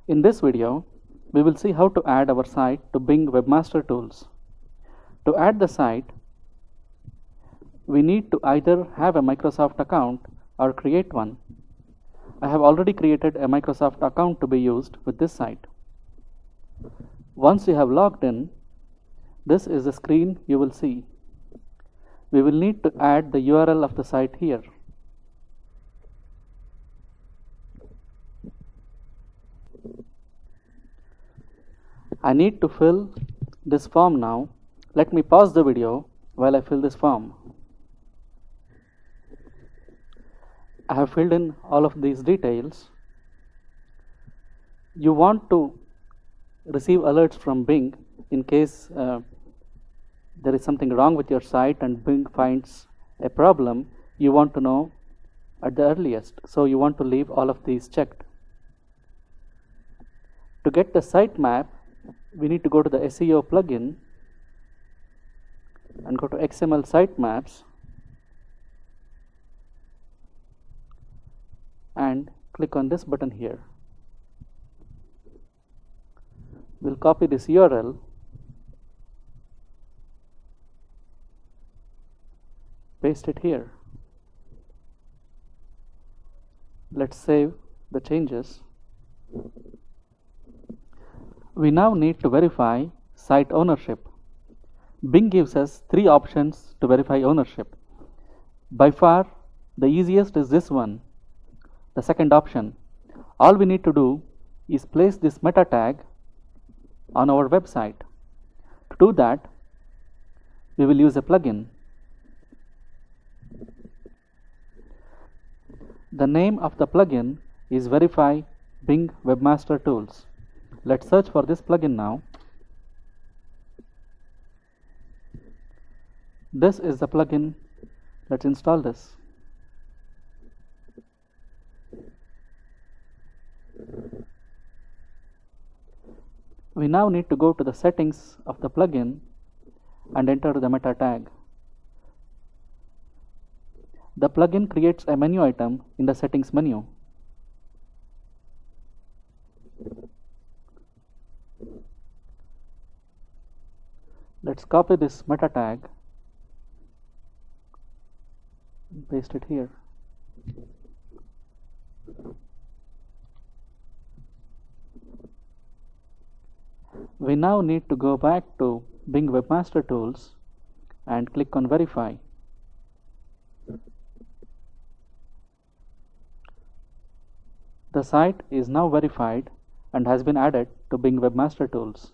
In this video, we will see how to add our site to Bing Webmaster Tools. To add the site, we need to either have a Microsoft account or create one. I have already created a Microsoft account to be used with this site. Once you have logged in, this is the screen you will see. We will need to add the URL of the site here. I need to fill this form now. Let me pause the video while I fill this form. I have filled in all of these details. You want to receive alerts from Bing in case there is something wrong with your site and Bing finds a problem. You want to know at the earliest, so you want to leave all of these checked. To get the sitemap, we need to go to the SEO plugin and go to XML sitemaps and click on this button here. We'll copy this URL, paste it here. Let's save the changes. We now need to verify site ownership. Bing gives us 3 options to verify ownership. By far, the easiest is this one, the second option. All we need to do is place this meta tag on our website. To do that, we will use a plugin. The name of the plugin is Verify Bing Webmaster Tools. Let's search for this plugin now. This is the plugin. Let's install this. We now need to go to the settings of the plugin and enter the meta tag. The plugin creates a menu item in the settings menu. Let's copy this meta tag and paste it here. We now need to go back to Bing Webmaster Tools and click on Verify. The site is now verified and has been added to Bing Webmaster Tools.